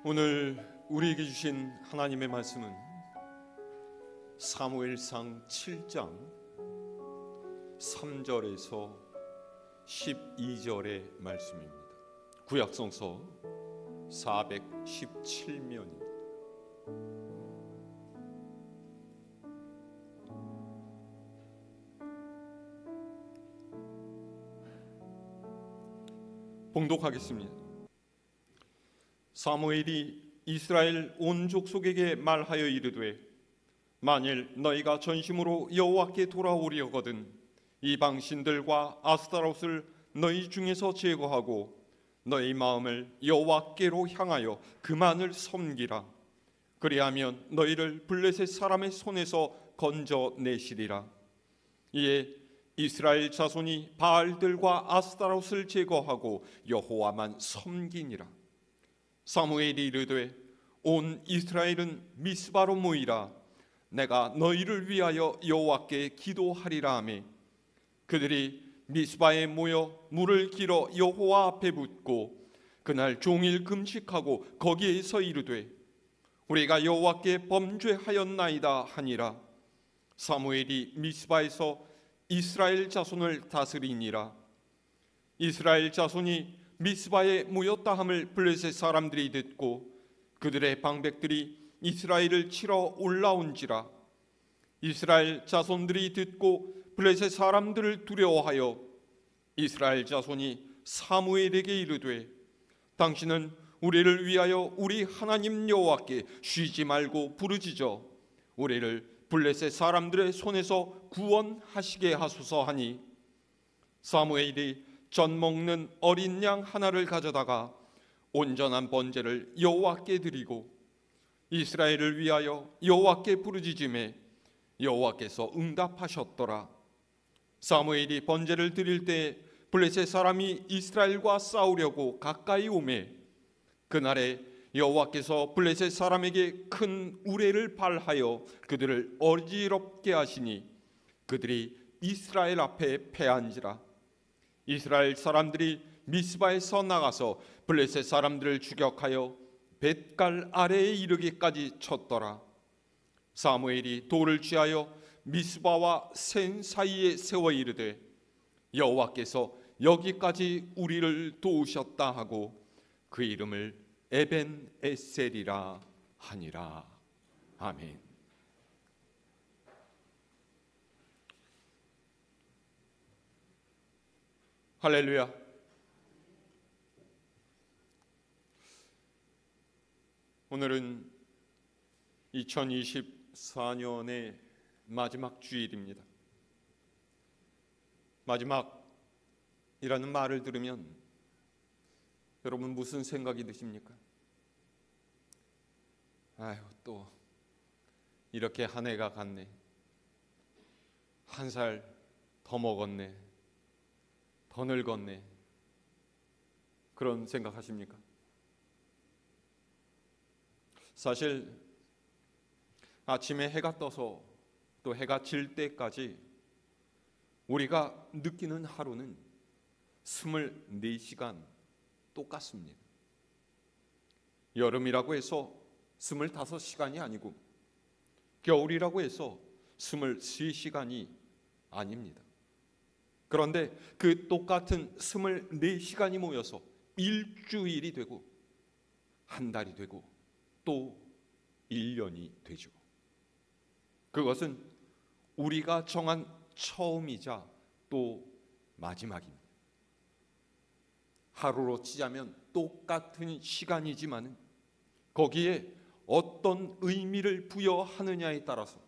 오늘 우리에게 주신 하나님의 말씀은 사무엘상 7장 3절에서 12절의 말씀입니다. 구약성서 417면입니다. 봉독하겠습니다. 사무엘이 이스라엘 온 족속에게 말하여 이르되 만일 너희가 전심으로 여호와께 돌아오려거든 이방 신들과 아스타롯을 너희 중에서 제거하고 너희 마음을 여호와께로 향하여 그만을 섬기라. 그리하면 너희를 블레셋 사람의 손에서 건져내시리라. 이에 이스라엘 자손이 바알들과 아스타롯을 제거하고 여호와만 섬기니라. 사무엘이 이르되 온 이스라엘은 미스바로 모이라. 내가 너희를 위하여 여호와께 기도하리라 하매 그들이 미스바에 모여 물을 길어 여호와 앞에 붓고 그날 종일 금식하고 거기에서 이르되 우리가 여호와께 범죄하였나이다 하니라. 사무엘이 미스바에서 이스라엘 자손을 다스리니라. 이스라엘 자손이 미스바에 모였다 함을 블레셋 사람들이 듣고 그들의 방백들이 이스라엘을 치러 올라온지라. 이스라엘 자손들이 듣고 블레셋 사람들을 두려워하여 이스라엘 자손이 사무엘에게 이르되 당신은 우리를 위하여 우리 하나님 여호와께 쉬지 말고 부르짖어 우리를 블레셋 사람들의 손에서 구원하시게 하소서 하니 사무엘이 전 먹는 어린 양 하나를 가져다가 온전한 번제를 여호와께 드리고 이스라엘을 위하여 여호와께 부르짖음에 여호와께서 응답하셨더라. 사무엘이 번제를 드릴 때 블레셋 사람이 이스라엘과 싸우려고 가까이 오매 그날에 여호와께서 블레셋 사람에게 큰 우레를 발하여 그들을 어지럽게 하시니 그들이 이스라엘 앞에 패한지라. 이스라엘 사람들이 미스바에서 나가서 블레셋 사람들을 추격하여 벳갈 아래에 이르기까지 쳤더라. 사무엘이 돌을 취하여 미스바와 센 사이에 세워 이르되 여호와께서 여기까지 우리를 도우셨다 하고 그 이름을 에벤 에셀이라 하니라. 아멘. 할렐루야. 오늘은 2024년의 마지막 주일입니다. 마지막이라는 말을 들으면 여러분 무슨 생각이 드십니까? 아유, 또 이렇게 한 해가 갔네. 한 살 더 먹었네. 더 늙었네. 그런 생각하십니까? 사실 아침에 해가 떠서 또 해가 질 때까지 우리가 느끼는 하루는 24시간 똑같습니다. 여름이라고 해서 25시간이 아니고 겨울이라고 해서 23시간이 아닙니다. 그런데 그 똑같은 24시간이 모여서 일주일이 되고 한 달이 되고 또 1년이 되죠. 그것은 우리가 정한 처음이자 또 마지막입니다. 하루로 치자면 똑같은 시간이지만 거기에 어떤 의미를 부여하느냐에 따라서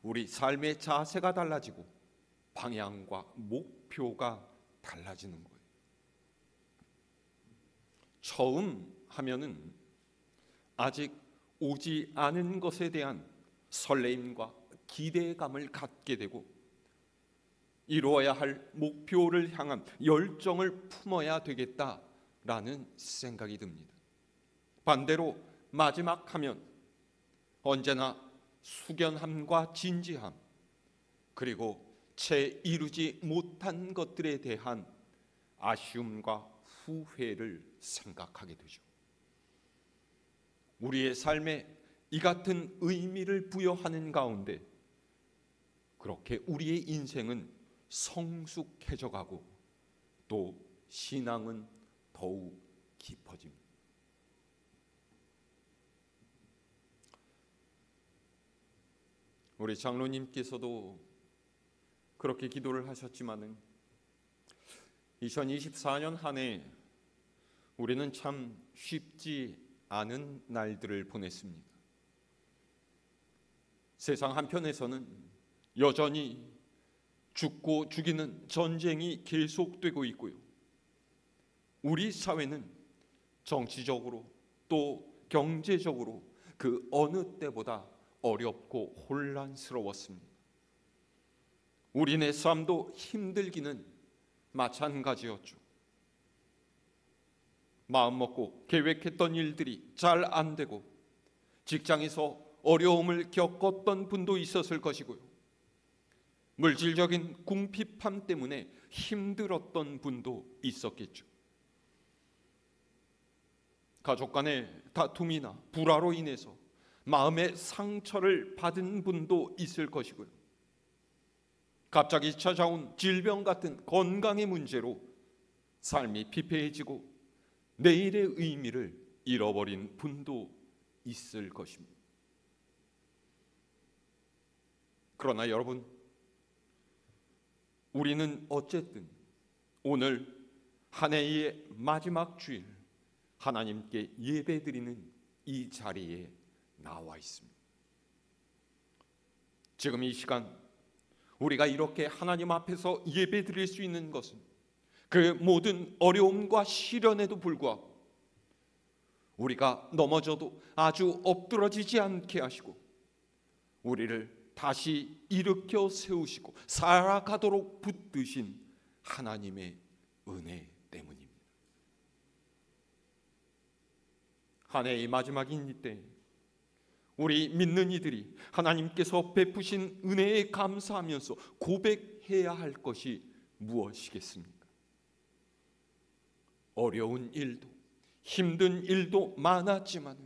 우리 삶의 자세가 달라지고 방향과 목표가 달라지는 거예요. 처음 하면은 아직 오지 않은 것에 대한 설레임과 기대감을 갖게 되고 이루어야 할 목표를 향한 열정을 품어야 되겠다라는 생각이 듭니다. 반대로 마지막 하면 언제나 숙연함과 진지함 그리고 채 이루지 못한 것들에 대한 아쉬움과 후회를 생각하게 되죠. 우리의 삶에 이 같은 의미를 부여하는 가운데 그렇게 우리의 인생은 성숙해져 가고 또 신앙은 더욱 깊어집니다. 우리 장로님께서도 그렇게 기도를 하셨지만은 2024년 한 해 우리는 참 쉽지 않은 날들을 보냈습니다. 세상 한편에서는 여전히 죽고 죽이는 전쟁이 계속되고 있고요. 우리 사회는 정치적으로 또 경제적으로 그 어느 때보다 어렵고 혼란스러웠습니다. 우리네 삶도 힘들기는 마찬가지였죠. 마음먹고 계획했던 일들이 잘 안 되고 직장에서 어려움을 겪었던 분도 있었을 것이고요. 물질적인 궁핍함 때문에 힘들었던 분도 있었겠죠. 가족 간의 다툼이나 불화로 인해서 마음의 상처를 받은 분도 있을 것이고요. 갑자기 찾아온 질병 같은 건강의 문제로 삶이 피폐해지고 내일의 의미를 잃어버린 분도 있을 것입니다. 그러나 여러분, 우리는 어쨌든 오늘 한 해의 마지막 주일 하나님께 예배드리는 이 자리에 나와 있습니다. 지금 이 시간 우리가 이렇게 하나님 앞에서 예배드릴 수 있는 것은 그 모든 어려움과 시련에도 불구하고 우리가 넘어져도 아주 엎드러지지 않게 하시고 우리를 다시 일으켜 세우시고 살아가도록 붙드신 하나님의 은혜 때문입니다. 한 해의 마지막인 이때 우리 믿는 이들이 하나님께서 베푸신 은혜에 감사하면서 고백해야 할 것이 무엇이겠습니까? 어려운 일도 힘든 일도 많았지만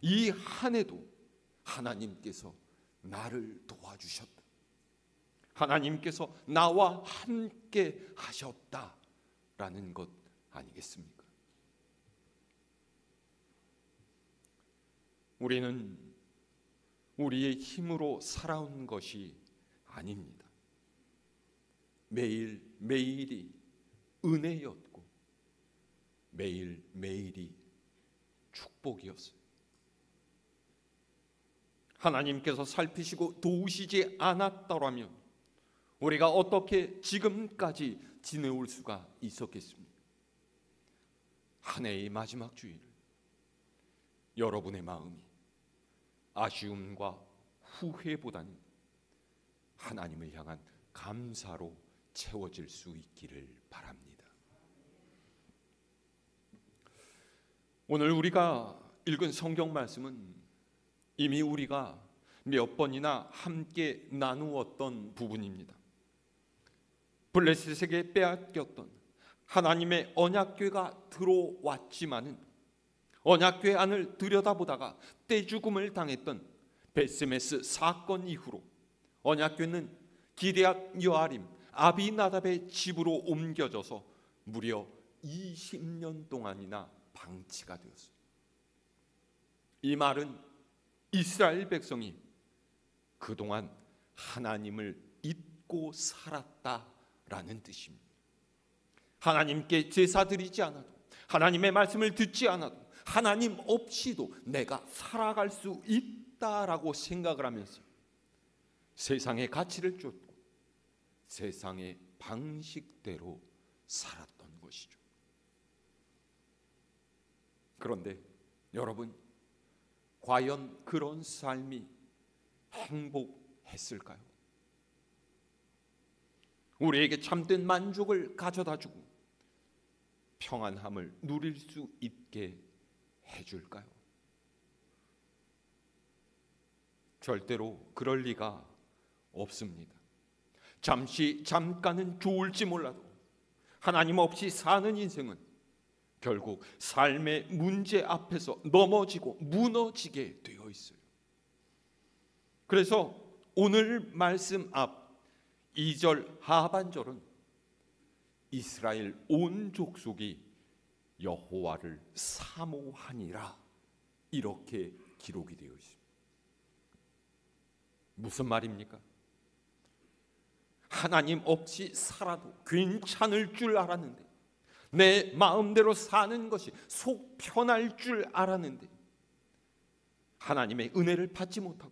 이 한 해도 하나님께서 나를 도와주셨다. 하나님께서 나와 함께 하셨다라는 것 아니겠습니까? 우리는 우리의 힘으로 살아온 것이 아닙니다. 매일매일이 은혜였고 매일매일이 축복이었어요. 하나님께서 살피시고 도우시지 않았더라면 우리가 어떻게 지금까지 지내올 수가 있었겠습니까? 한 해의 마지막 주일 여러분의 마음이 아쉬움과 후회보다는 하나님을 향한 감사로 채워질 수 있기를 바랍니다. 오늘 우리가 읽은 성경 말씀은 이미 우리가 몇 번이나 함께 나누었던 부분입니다. 블레셋에게 빼앗겼던 하나님의 언약궤가 들어왔지만은 언약궤 안을 들여다보다가 떼죽음을 당했던 베스메스 사건 이후로 언약궤는 기럇 여아림 아비나답의 집으로 옮겨져서 무려 20년 동안이나 방치가 되었습니다. 이 말은 이스라엘 백성이 그동안 하나님을 잊고 살았다라는 뜻입니다. 하나님께 제사 드리지 않아도 하나님의 말씀을 듣지 않아도 하나님 없이도 내가 살아갈 수 있다라고 생각을 하면서 세상의 가치를 쫓고 세상의 방식대로 살았던 것이죠. 그런데 여러분, 과연 그런 삶이 행복했을까요? 우리에게 참된 만족을 가져다주고 평안함을 누릴 수 있게 해줄까요? 절대로 그럴 리가 없습니다. 잠깐은 좋을지 몰라도 하나님 없이 사는 인생은 결국 삶의 문제 앞에서 넘어지고 무너지게 되어 있어요. 그래서 오늘 말씀 앞 2절 하반절은 이스라엘 온 족속이 여호와를 사모하니라 이렇게 기록이 되어 있습니다. 무슨 말입니까? 하나님 없이 살아도 괜찮을 줄 알았는데, 내 마음대로 사는 것이 속 편할 줄 알았는데, 하나님의 은혜를 받지 못하고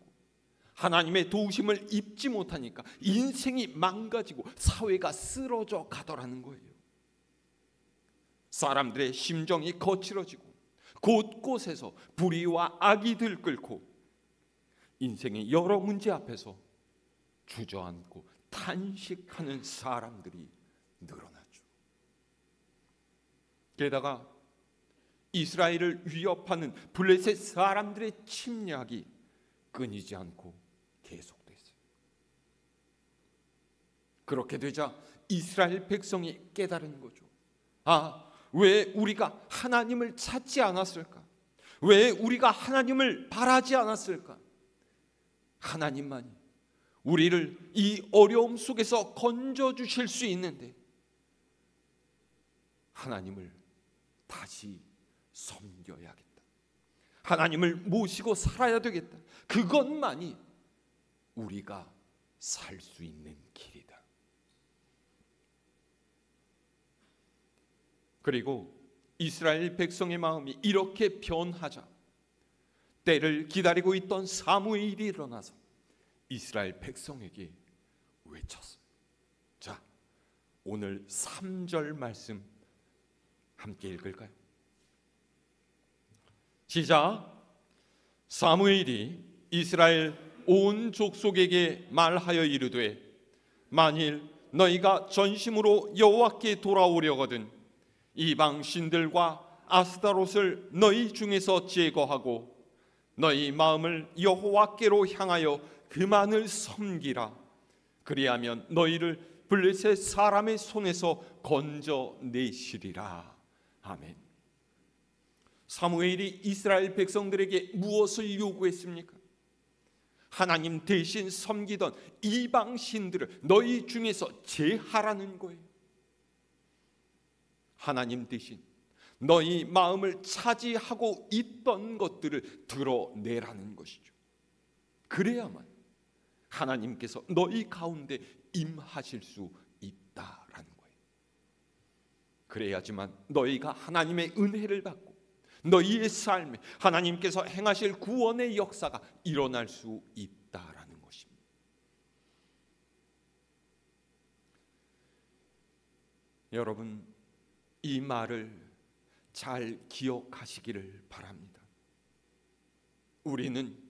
하나님의 도우심을 입지 못하니까 인생이 망가지고 사회가 쓰러져 가더라는 거예요. 사람들의 심정이 거칠어지고 곳곳에서 불의와 악이 들끓고 인생의 여러 문제 앞에서 주저앉고 탄식하는 사람들이 늘어나죠. 게다가 이스라엘을 위협하는 블레셋 사람들의 침략이 끊이지 않고 계속됐어요. 그렇게 되자 이스라엘 백성이 깨달은 거죠. 왜 우리가 하나님을 찾지 않았을까? 왜 우리가 하나님을 바라지 않았을까? 하나님만이 우리를 이 어려움 속에서 건져주실 수 있는데 하나님을 다시 섬겨야겠다. 하나님을 모시고 살아야 되겠다. 그것만이 우리가 살 수 있는 길이다. 그리고 이스라엘 백성의 마음이 이렇게 변하자 때를 기다리고 있던 사무엘이 일어나서 이스라엘 백성에게 외쳤어요. 자, 오늘 3절 말씀 함께 읽을까요? 시작. 사무엘이 이스라엘 온 족속에게 말하여 이르되 만일 너희가 전심으로 여호와께 돌아오려거든 이방 신들과 아스타롯을 너희 중에서 제거하고 너희 마음을 여호와께로 향하여 그만을 섬기라. 그리하면 너희를 블레셋 사람의 손에서 건져내시리라. 아멘. 사무엘이 이스라엘 백성들에게 무엇을 요구했습니까? 하나님 대신 섬기던 이방 신들을 너희 중에서 제하라는 거예요. 하나님 대신 너희 마음을 차지하고 있던 것들을 드러내라는 것이죠. 그래야만 하나님께서 너희 가운데 임하실 수 있다라는 거예요. 그래야지만 너희가 하나님의 은혜를 받고 너희의 삶에 하나님께서 행하실 구원의 역사가 일어날 수 있다라는 것입니다. 여러분, 이 말을 잘 기억하시기를 바랍니다. 우리는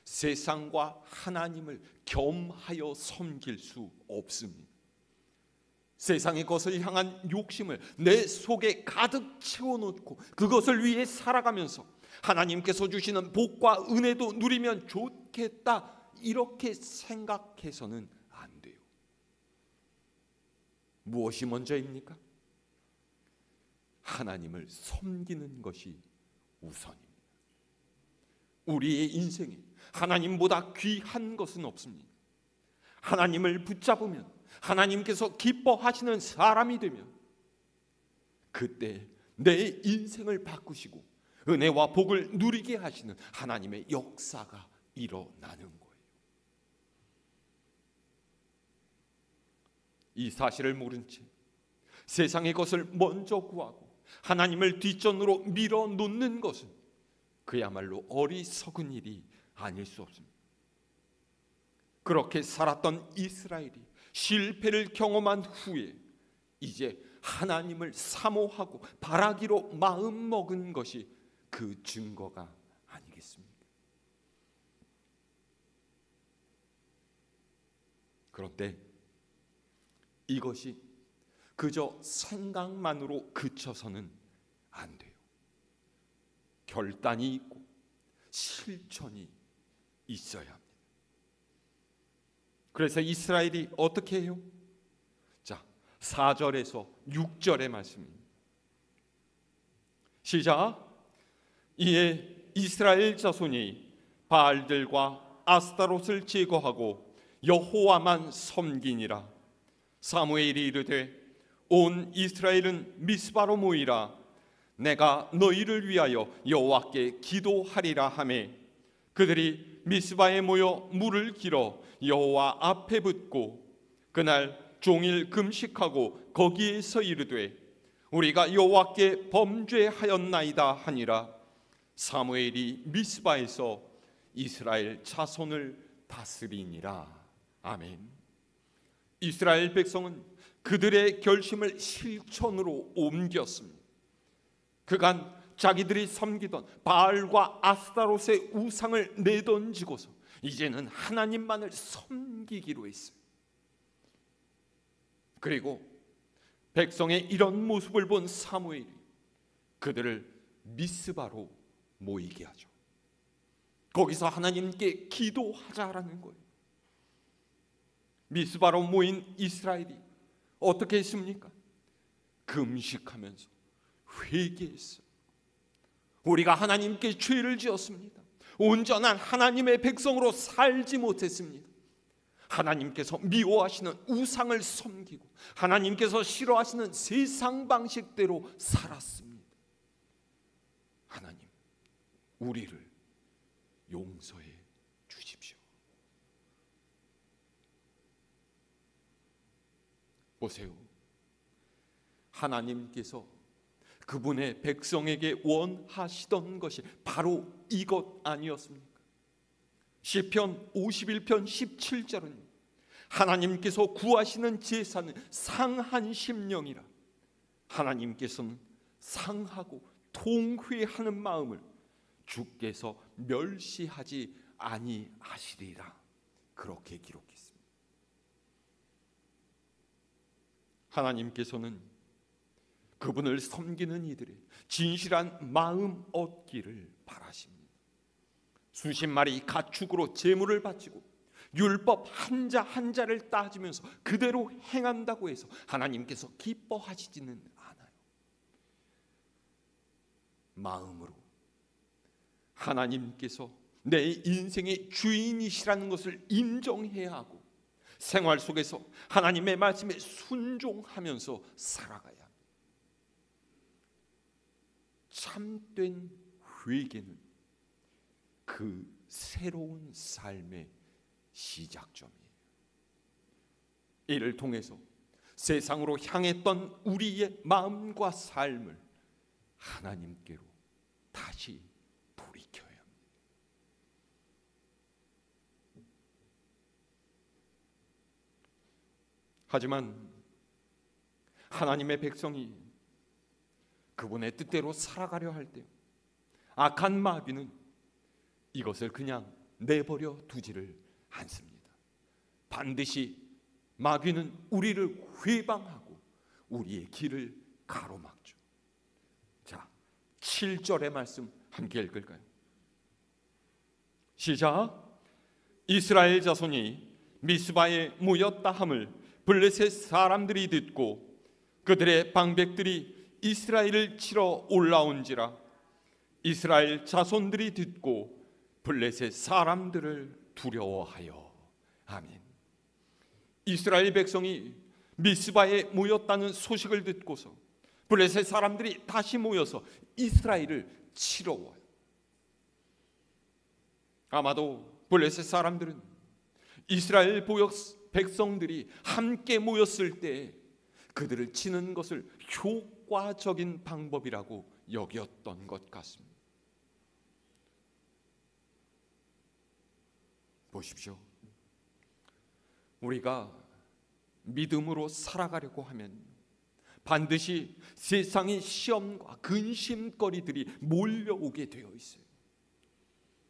세상과 하나님을 겸하여 섬길 수 없습니다. 세상의 것을 향한 욕심을 내 속에 가득 채워놓고 그것을 위해 살아가면서 하나님께서 주시는 복과 은혜도 누리면 좋겠다 이렇게 생각해서는 안 돼요. 무엇이 먼저입니까? 하나님을 섬기는 것이 우선입니다. 우리의 인생에 하나님보다 귀한 것은 없습니다. 하나님을 붙잡으면 하나님께서 기뻐하시는 사람이 되면 그때 내 인생을 바꾸시고 은혜와 복을 누리게 하시는 하나님의 역사가 일어나는 거예요. 이 사실을 모른 채 세상의 것을 먼저 구하고 하나님을 뒷전으로 밀어놓는 것은 그야말로 어리석은 일이 아닐 수 없습니다. 그렇게 살았던 이스라엘이 실패를 경험한 후에 이제 하나님을 사모하고 바라기로 마음먹은 것이 그 증거가 아니겠습니까? 그런데 이것이 그저 생각만으로 그쳐서는 안 돼요. 결단이 있고 실천이 있어야 합니다. 그래서 이스라엘이 어떻게 해요? 자, 4절에서 6절의 말씀입니다. 시작. 이에 이스라엘 자손이 바알들과 아스타롯을 제거하고 여호와만 섬기니라. 사무엘이 이르되 온 이스라엘은 미스바로 모이라. 내가 너희를 위하여 여호와께 기도하리라 하매 그들이 미스바에 모여 물을 길어 여호와 앞에 붓고 그날 종일 금식하고 거기에서 이르되 우리가 여호와께 범죄하였나이다 하니라. 사무엘이 미스바에서 이스라엘 자손을 다스리니라. 아멘. 이스라엘 백성은 그들의 결심을 실천으로 옮겼습니다. 그간 자기들이 섬기던 바알과 아스타롯의 우상을 내던지고서 이제는 하나님만을 섬기기로 했습니다. 그리고 백성의 이런 모습을 본 사무엘이 그들을 미스바로 모이게 하죠. 거기서 하나님께 기도하자라는 거예요. 미스바로 모인 이스라엘이 어떻게 했습니까? 금식하면서 회개했어요. 우리가 하나님께 죄를 지었습니다. 온전한 하나님의 백성으로 살지 못했습니다. 하나님께서 미워하시는 우상을 섬기고 하나님께서 싫어하시는 세상 방식대로 살았습니다. 하나님, 우리를 용서해 주십시오. 보세요. 하나님께서 그분의 백성에게 원하시던 것이 바로 이것 아니었습니까? 시편 51편 17절은 하나님께서 구하시는 제사는 상한 심령이라. 하나님께서는 상하고 통회하는 마음을 주께서 멸시하지 아니하시리라. 그렇게 기록했습니다. 하나님께서는 그분을 섬기는 이들의 진실한 마음 얻기를 바라십니다. 수십 마리 가축으로 제물을 바치고 율법 한자 한자를 따지면서 그대로 행한다고 해서 하나님께서 기뻐하시지는 않아요. 마음으로 하나님께서 내 인생의 주인이시라는 것을 인정해야 하고 생활 속에서 하나님의 말씀에 순종하면서 살아가야 합니다. 참된 회개는 그 새로운 삶의 시작점이에요. 이를 통해서 세상으로 향했던 우리의 마음과 삶을 하나님께로 다시 돌이켜야 합니다. 하지만 하나님의 백성이 그분의 뜻대로 살아가려 할 때 악한 마귀는 이것을 그냥 내버려 두지를 않습니다. 반드시 마귀는 우리를 회방하고 우리의 길을 가로막죠. 자, 7절의 말씀 함께 읽을까요? 시작. 이스라엘 자손이 미스바에 모였다 함을 블레셋 사람들이 듣고 그들의 방백들이 이스라엘을 치러 올라온지라. 이스라엘 자손들이 듣고 블레셋 사람들을 두려워하여. 아멘. 이스라엘 백성이 미스바에 모였다는 소식을 듣고서 블레셋 사람들이 다시 모여서 이스라엘을 치러 와요. 아마도 블레셋 사람들은 이스라엘 보역 백성들이 함께 모였을 때 그들을 치는 것을 효과적인 방법이라고 여겼던 것 같습니다. 보십시오. 우리가 믿음으로 살아가려고 하면 반드시 세상의 시험과 근심거리들이 몰려오게 되어 있어요.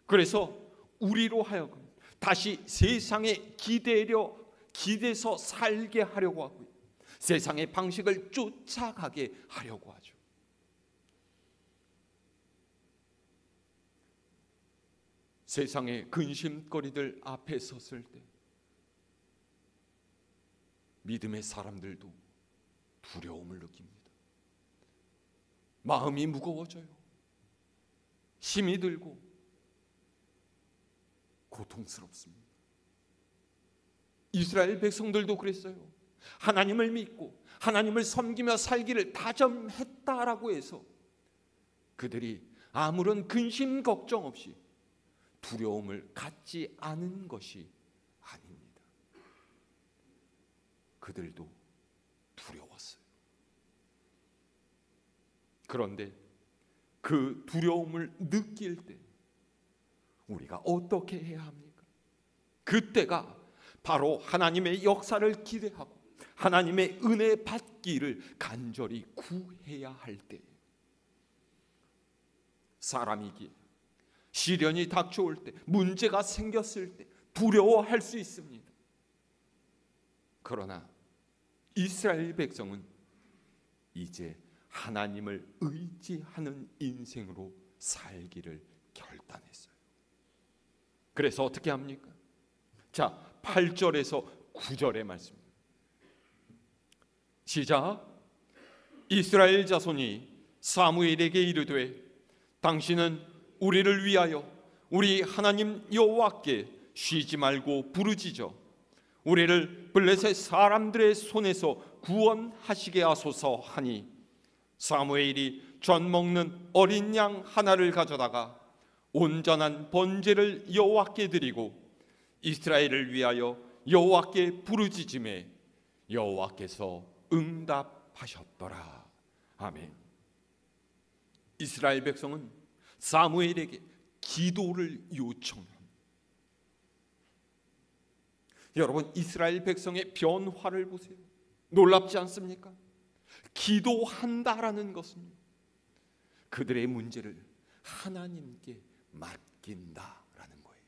그래서 우리로 하여금 다시 세상에 기대서 살게 하려고 하고요. 세상의 방식을 쫓아가게 하려고 하죠. 세상의 근심거리들 앞에 섰을 때 믿음의 사람들도 두려움을 느낍니다. 마음이 무거워져요. 힘이 들고 고통스럽습니다. 이스라엘 백성들도 그랬어요. 하나님을 믿고 하나님을 섬기며 살기를 다짐했다라고 해서 그들이 아무런 근심 걱정 없이 두려움을 갖지 않은 것이 아닙니다. 그들도 두려웠어요. 그런데 그 두려움을 느낄 때 우리가 어떻게 해야 합니까? 그때가 바로 하나님의 역사를 기대하고 하나님의 은혜 받기를 간절히 구해야 할 때예요. 사람이기에 시련이 닥쳐올 때, 문제가 생겼을 때 두려워할 수 있습니다. 그러나 이스라엘 백성은 이제 하나님을 의지하는 인생으로 살기를 결단했어요. 그래서 어떻게 합니까? 자, 8절에서 9절의 말씀입니다. 시작. 이스라엘 자손이 사무엘에게 이르되 당신은 우리를 위하여 우리 하나님 여호와께 쉬지 말고 부르짖어 우리를 블레셋 사람들의 손에서 구원하시게 하소서 하니 사무엘이 전 먹는 어린 양 하나를 가져다가 온전한 번제를 여호와께 드리고 이스라엘을 위하여 여호와께 부르짖음에 여호와께서 응답하셨더라. 아멘. 이스라엘 백성은 사무엘에게 기도를 요청합니다. 여러분, 이스라엘 백성의 변화를 보세요. 놀랍지 않습니까? 기도한다라는 것은 그들의 문제를 하나님께 맡긴다라는 거예요.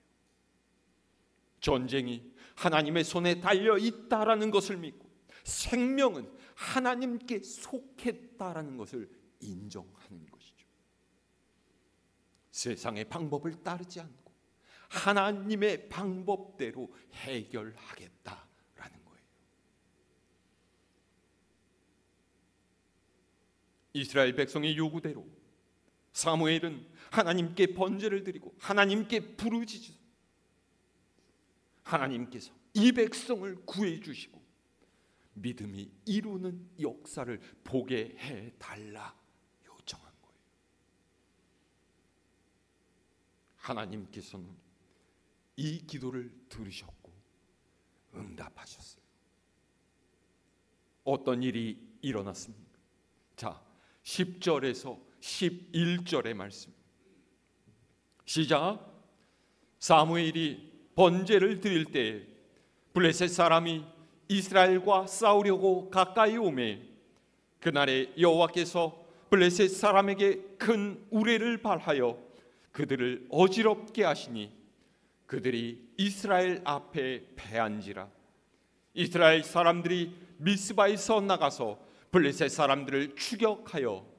전쟁이 하나님의 손에 달려 있다라는 것을 믿고 생명은 하나님께 속했다라는 것을 인정하는 것이죠. 세상의 방법을 따르지 않고 하나님의 방법대로 해결하겠다라는 거예요. 이스라엘 백성의 요구대로 사무엘은 하나님께 번제를 드리고 하나님께 부르짖어 하나님께서 이 백성을 구해주시고 믿음이 이루는 역사를 보게 해달라 요청한 거예요. 하나님께서는 이 기도를 들으셨고 응답하셨어요. 어떤 일이 일어났습니까? 자, 10절에서 11절의 말씀 시작. 사무엘이 번제를 드릴 때에 블레셋 사람이 이스라엘과 싸우려고 가까이 오매 그날에 여호와께서 블레셋 사람에게 큰 우레를 발하여 그들을 어지럽게 하시니 그들이 이스라엘 앞에 패한지라. 이스라엘 사람들이 미스바에서 나가서 블레셋 사람들을 추격하여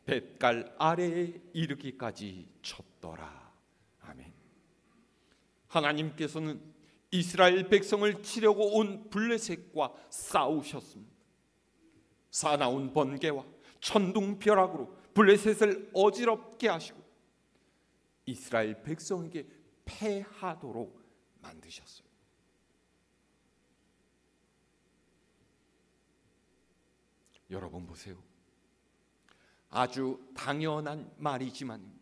벳갈 아래에 이르기까지 쳤더라. 아멘. 하나님께서는 이스라엘 백성을 치려고 온 블레셋과 싸우셨습니다. 사나운 번개와 천둥벼락으로 블레셋을 어지럽게 하시고 이스라엘 백성에게 패하도록 만드셨어요. 여러분 보세요. 아주 당연한 말이지만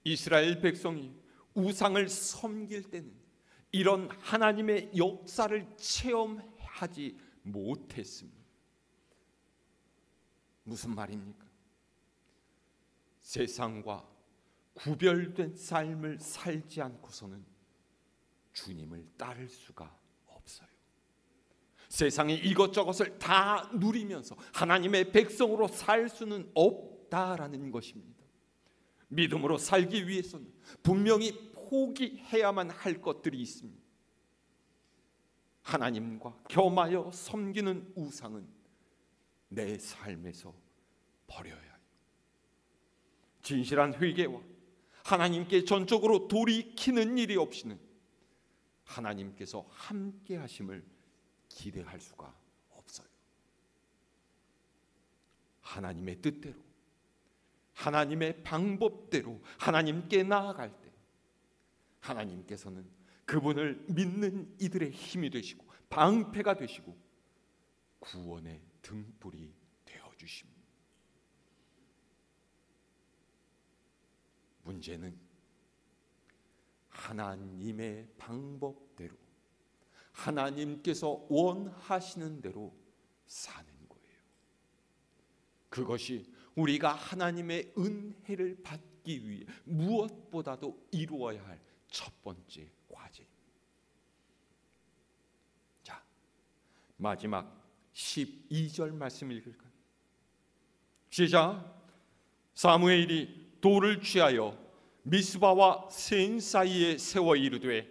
이스라엘 백성이 우상을 섬길 때는 이런 하나님의 역사를 체험하지 못했습니다. 무슨 말입니까? 세상과 구별된 삶을 살지 않고서는 주님을 따를 수가 없어요. 세상의 이것저것을 다 누리면서 하나님의 백성으로 살 수는 없다라는 것입니다. 믿음으로 살기 위해서는 분명히 포기해야만 할 것들이 있습니다. 하나님과 겸하여 섬기는 우상은 내 삶에서 버려야 해요. 진실한 회개와 하나님께 전적으로 돌이키는 일이 없이는 하나님께서 함께 하심을 기대할 수가 없어요. 하나님의 뜻대로 하나님의 방법대로 하나님께 나아갈 때 하나님께서는 그분을 믿는 이들의 힘이 되시고 방패가 되시고 구원의 등불이 되어주십니다. 문제는 하나님의 방법대로 하나님께서 원하시는 대로 사는 거예요. 그것이 우리가 하나님의 은혜를 받기 위해 무엇보다도 이루어야 할 첫 번째 과제입니다. 자, 마지막 12절 말씀 읽을까요? 시작. 사무엘이 돌을 취하여 미스바와 센 사이에 세워 이르되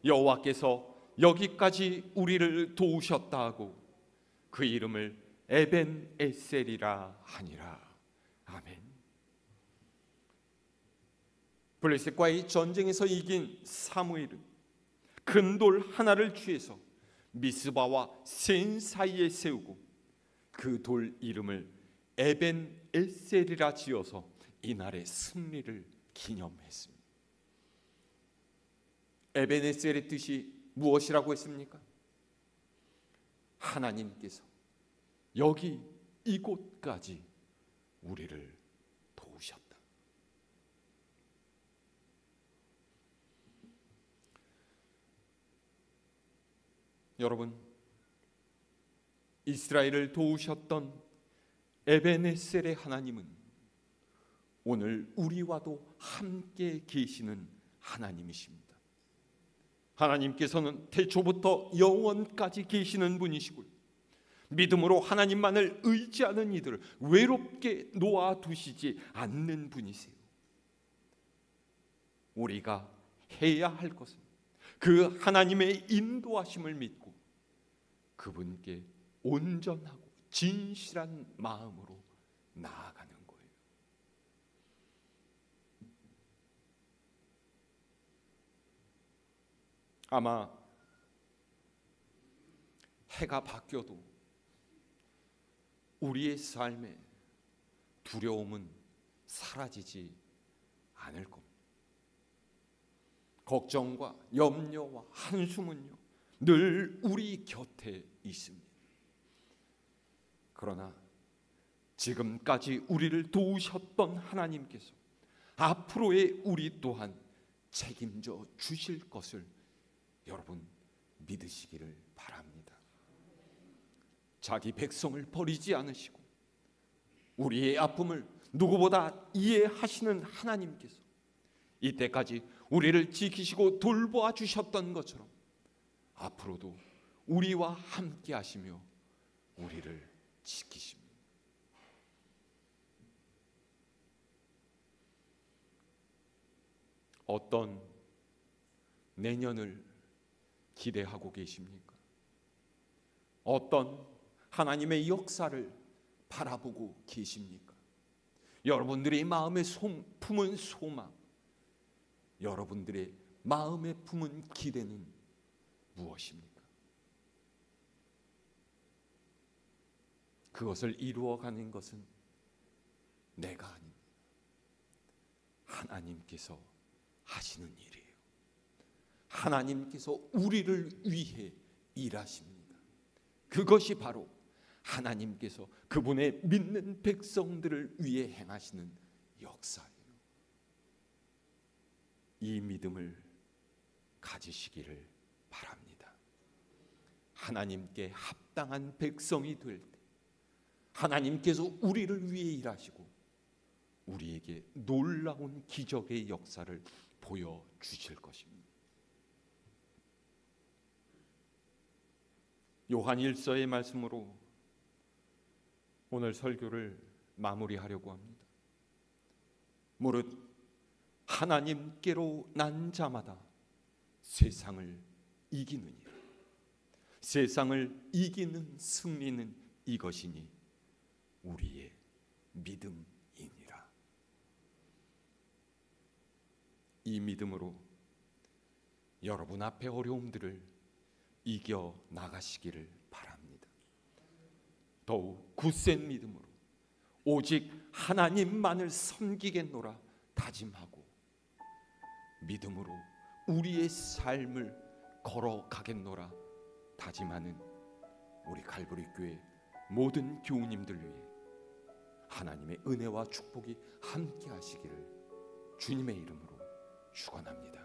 여호와께서 여기까지 우리를 도우셨다 하고 그 이름을 에벤 에셀이라 하니라. 아멘. 블레셋과의 전쟁에서 이긴 사무엘은 큰 돌 하나를 취해서 미스바와 센 사이에 세우고 그 돌 이름을 에벤 에셀이라 지어서 이날의 승리를 기념했습니다. 에벤 에셀의 뜻이 무엇이라고 했습니까? 하나님께서 여기 이곳까지 우리를 도우셨다. 여러분, 이스라엘을 도우셨던 에벤에셀의 하나님은 오늘 우리와도 함께 계시는 하나님이십니다. 하나님께서는 태초부터 영원까지 계시는 분이시고요, 믿음으로 하나님만을 의지하는 이들을 외롭게 놓아두시지 않는 분이세요. 우리가 해야 할 것은 그 하나님의 인도하심을 믿고 그분께 온전하고 진실한 마음으로 나아가는 거예요. 아마 해가 바뀌어도 우리의 삶에 두려움은 사라지지 않을 겁니다. 걱정과 염려와 한숨은요, 늘 우리 곁에 있습니다. 그러나 지금까지 우리를 도우셨던 하나님께서 앞으로의 우리 또한 책임져 주실 것을 여러분 믿으시기를 바랍니다. 자기 백성을 버리지 않으시고 우리의 아픔을 누구보다 이해하시는 하나님께서 이때까지 우리를 지키시고 돌보아 주셨던 것처럼 앞으로도 우리와 함께 하시며 우리를 지키십니다. 어떤 내년을 기대하고 계십니까? 어떤 하나님의 역사를 바라보고 계십니까? 여러분들의 마음에 품은 소망, 여러분들의 마음에 품은 기대는 무엇입니까? 그것을 이루어가는 것은 내가 아닙니다. 하나님께서 하시는 일이에요. 하나님께서 우리를 위해 일하십니다. 그것이 바로 하나님께서 그분의 믿는 백성들을 위해 행하시는 역사예요. 이 믿음을 가지시기를 바랍니다. 하나님께 합당한 백성이 될 때 하나님께서 우리를 위해 일하시고 우리에게 놀라운 기적의 역사를 보여주실 것입니다. 요한 1서의 말씀으로 오늘 설교를 마무리하려고 합니다. 무릇 하나님께로 난 자마다 세상을 이기느니라. 세상을 이기는 승리는 이것이니 우리의 믿음이니라. 이 믿음으로 여러분 앞에 어려움들을 이겨 나가시기를 바랍니다. 더욱 굳센 믿음으로 오직 하나님만을 섬기겠노라 다짐하고 믿음으로 우리의 삶을 걸어가겠노라 다짐하는 우리 갈보리 교회 모든 교우님들 위해 하나님의 은혜와 축복이 함께 하시기를 주님의 이름으로 축원합니다.